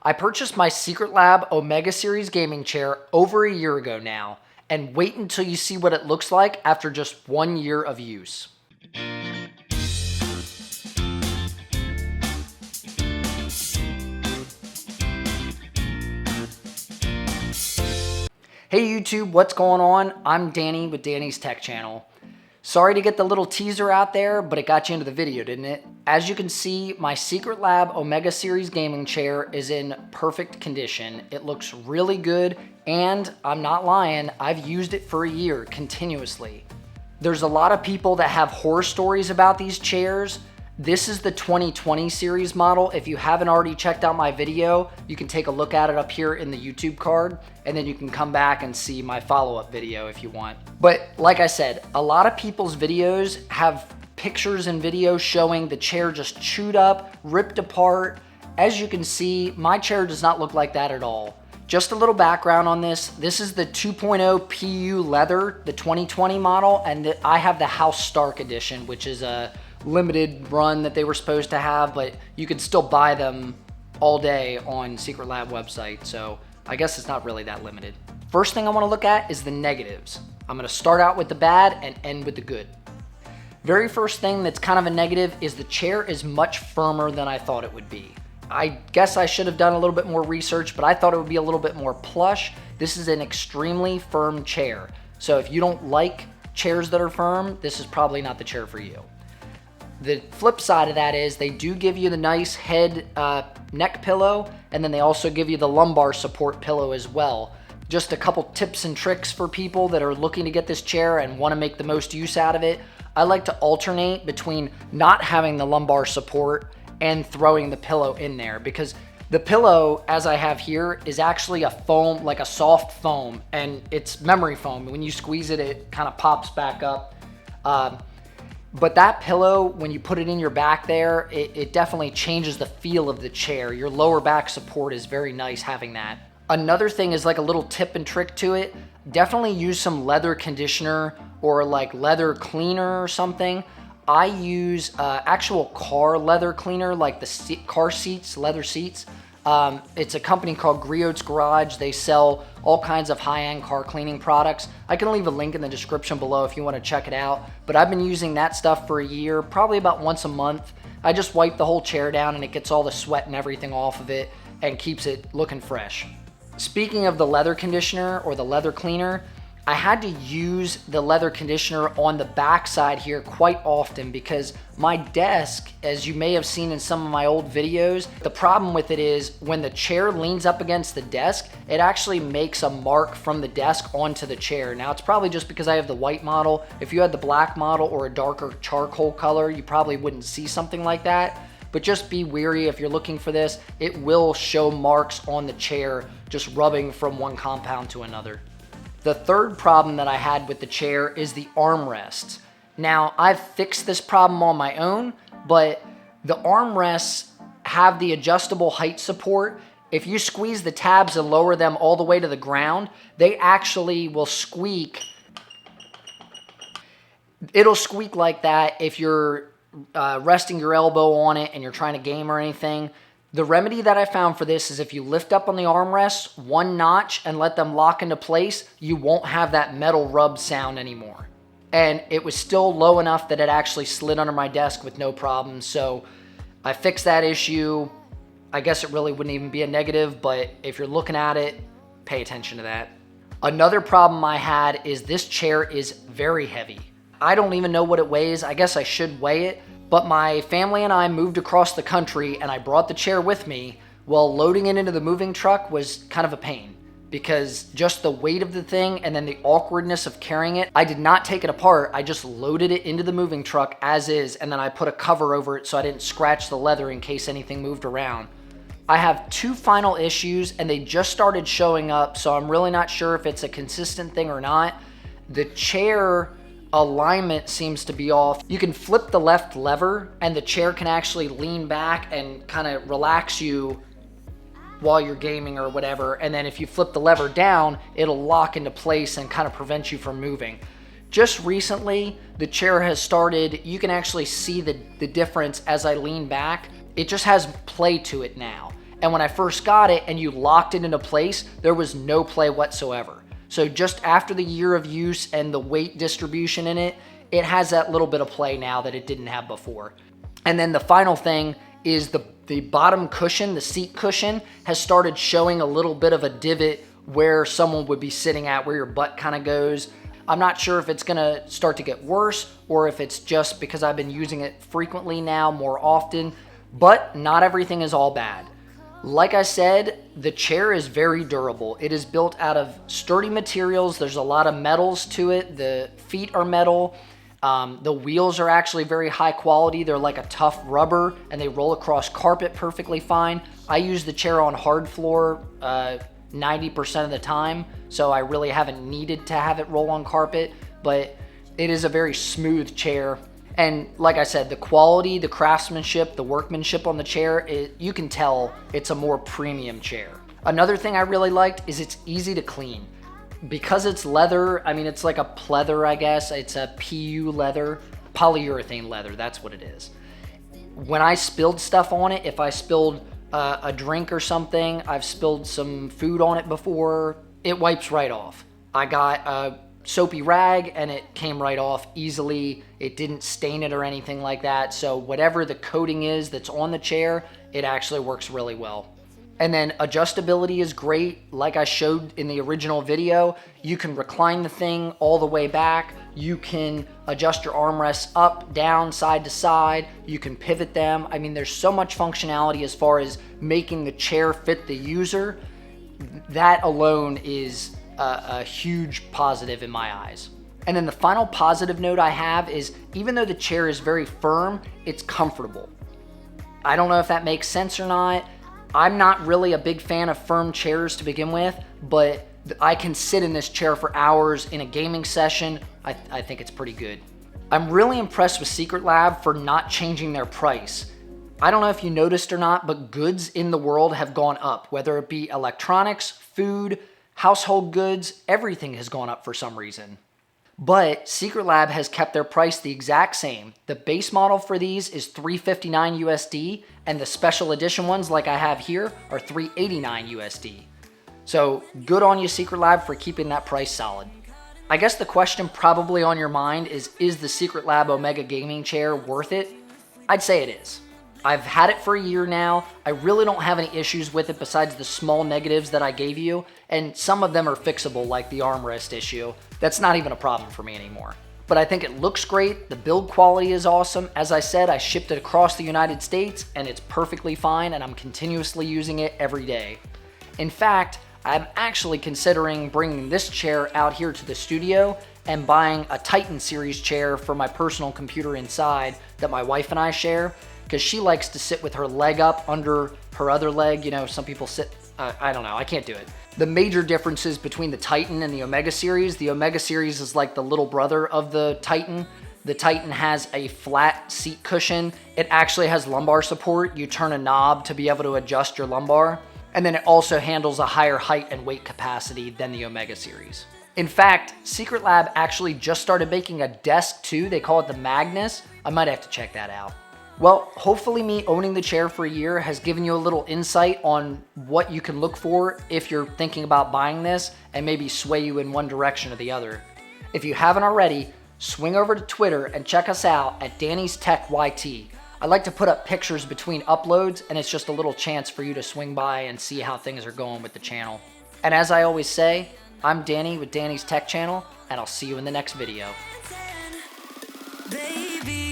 I purchased my SecretLab OMEGA series gaming chair over a year ago now, and wait until you see what it looks like after just 1 year of use. Hey YouTube, what's going on? I'm Danny with Danny's Tech Channel. Sorry to get the little teaser out there, but it got you into the video, didn't it? As you can see, my SecretLab OMEGA series gaming chair is in perfect condition. It looks really good, and I'm not lying, I've used it for a year continuously. There's a lot of people that have horror stories about these chairs. This is the 2020 series model. If you haven't already checked out my video, you can take a look at it up here in the YouTube card, and then you can come back and see my follow-up video if you want. But like I said, a lot of people's videos have pictures and videos showing the chair just chewed up, ripped apart. As you can see, my chair does not look like that at all. Just a little background on this. This is the 2.0 PU leather, the 2020 model, and I have the House Stark edition, which is a limited run that they were supposed to have, but you can still buy them all day on SecretLab website, so I guess it's not really that limited. First thing I want to look at is the negatives. I'm going to start out with the bad and end with the good. Very first thing that's kind of a negative is the chair is much firmer than I thought it would be. I guess I should have done a little bit more research, but I thought it would be a little bit more plush. This is an extremely firm chair, so if you don't like chairs that are firm, this is probably not the chair for you. The flip side of that is they do give you the nice head neck pillow, and then they also give you the lumbar support pillow as well. Just a couple tips and tricks for people that are looking to get this chair and want to make the most use out of it. I like to alternate between not having the lumbar support and throwing the pillow in there, because the pillow, as I have here, is actually a foam, like a soft foam, and it's memory foam. When you squeeze it, it kind of pops back up. But that pillow, when you put it in your back there, it definitely changes the feel of the chair. Your lower back support is very nice having that. Another thing is like a little tip and trick to it. Definitely use some leather conditioner or like leather cleaner or something. I use actual car leather cleaner, like the car seats, leather seats. It's a company called Griot's Garage. They sell all kinds of high-end car cleaning products. I can leave a link in the description below if you want to check it out. But I've been using that stuff for a year, probably about once a month. I just wipe the whole chair down and it gets all the sweat and everything off of it and keeps it looking fresh. Speaking of the leather conditioner or the leather cleaner, I had to use the leather conditioner on the back side here quite often because my desk, as you may have seen in some of my old videos, the problem with it is when the chair leans up against the desk, it actually makes a mark from the desk onto the chair. Now, it's probably just because I have the white model. If you had the black model or a darker charcoal color, you probably wouldn't see something like that. But just be wary if you're looking for this. It will show marks on the chair just rubbing from one compound to another. The third problem that I had with the chair is the armrests. Now, I've fixed this problem on my own, but the armrests have the adjustable height support. If you squeeze the tabs and lower them all the way to the ground, they actually will squeak. It'll squeak like that if you're resting your elbow on it and you're trying to game or anything. The remedy that I found for this is if you lift up on the armrests one notch and let them lock into place, you won't have that metal rub sound anymore. And it was still low enough that it actually slid under my desk with no problem. So I fixed that issue. I guess it really wouldn't even be a negative, but if you're looking at it, pay attention to that. Another problem I had is this chair is very heavy. I don't even know what it weighs. I guess I should weigh it. But my family and I moved across the country and I brought the chair with me. Well, loading it into the moving truck was kind of a pain because just the weight of the thing and then the awkwardness of carrying it. I did not take it apart. I just loaded it into the moving truck as is, and then I put a cover over it so I didn't scratch the leather in case anything moved around. I have two final issues and they just started showing up, so I'm really not sure if it's a consistent thing or not. The chair alignment seems to be off. You can flip the left lever and the chair can actually lean back and kind of relax you while you're gaming or whatever. And then if you flip the lever down, it'll lock into place and kind of prevent you from moving. Just recently, the chair has started, you can actually see the difference as I lean back. It just has play to it now. And when I first got it and you locked it into place, there was no play whatsoever. So just after the year of use and the weight distribution in it, it has that little bit of play now that it didn't have before. And then the final thing is the bottom cushion, the seat cushion, has started showing a little bit of a divot where someone would be sitting at, where your butt kind of goes. I'm not sure if it's gonna start to get worse or if it's just because I've been using it frequently now, more often, but not everything is all bad. Like I said, the chair is very durable. It is built out of sturdy materials. There's a lot of metals to it. The feet are metal. The wheels are actually very high quality. They're like a tough rubber and they roll across carpet perfectly fine. I use the chair on hard floor 90% of the time, so I really haven't needed to have it roll on carpet, but it is a very smooth chair. And like I said, the quality, the craftsmanship, the workmanship on the chair, you can tell it's a more premium chair. Another thing I really liked is it's easy to clean. Because it's leather, I mean, it's like a pleather, I guess. It's a PU leather, polyurethane leather, that's what it is. When I spilled stuff on it, if I spilled a drink or something, I've spilled some food on it before, it wipes right off. I got a soapy rag and it came right off easily. It didn't stain it or anything like that. So whatever the coating is that's on the chair, it actually works really well. And then adjustability is great. Like I showed in the original video, you can recline the thing all the way back. You can adjust your armrests up, down, side to side. You can pivot them. I mean, there's so much functionality as far as making the chair fit the user. That alone is a huge positive in my eyes. And then the final positive note I have is, even though the chair is very firm, it's comfortable. I don't know if that makes sense or not. I'm not really a big fan of firm chairs to begin with, but I can sit in this chair for hours in a gaming session. I think it's pretty good. I'm really impressed with SecretLab for not changing their price. I don't know if you noticed or not, but goods in the world have gone up, whether it be electronics, food, household goods, everything has gone up for some reason. But SecretLab has kept their price the exact same. The base model for these is $359 USD, and the special edition ones like I have here are $389 USD. So good on you, SecretLab, for keeping that price solid. I guess the question probably on your mind is the SecretLab OMEGA gaming chair worth it? I'd say it is. I've had it for a year now. I really don't have any issues with it besides the small negatives that I gave you, and some of them are fixable, like the armrest issue. That's not even a problem for me anymore. But I think it looks great. The build quality is awesome. As I said, I shipped it across the United States and it's perfectly fine, and I'm continuously using it every day. In fact, I'm actually considering bringing this chair out here to the studio and buying a Titan series chair for my personal computer inside that my wife and I share, because she likes to sit with her leg up under her other leg. You know, some people sit, I don't know, I can't do it. The major differences between the Titan and the OMEGA series: the OMEGA series is like the little brother of the Titan. The Titan has a flat seat cushion. It actually has lumbar support. You turn a knob to be able to adjust your lumbar. And then it also handles a higher height and weight capacity than the OMEGA series. In fact, SecretLab actually just started making a desk too. They call it the Magnus. I might have to check that out. Well, hopefully me owning the chair for a year has given you a little insight on what you can look for if you're thinking about buying this, and maybe sway you in one direction or the other. If you haven't already, swing over to Twitter and check us out at Danny's Tech YT. I like to put up pictures between uploads, and it's just a little chance for you to swing by and see how things are going with the channel. And as I always say, I'm Danny with Danny's Tech Channel, and I'll see you in the next video. Baby.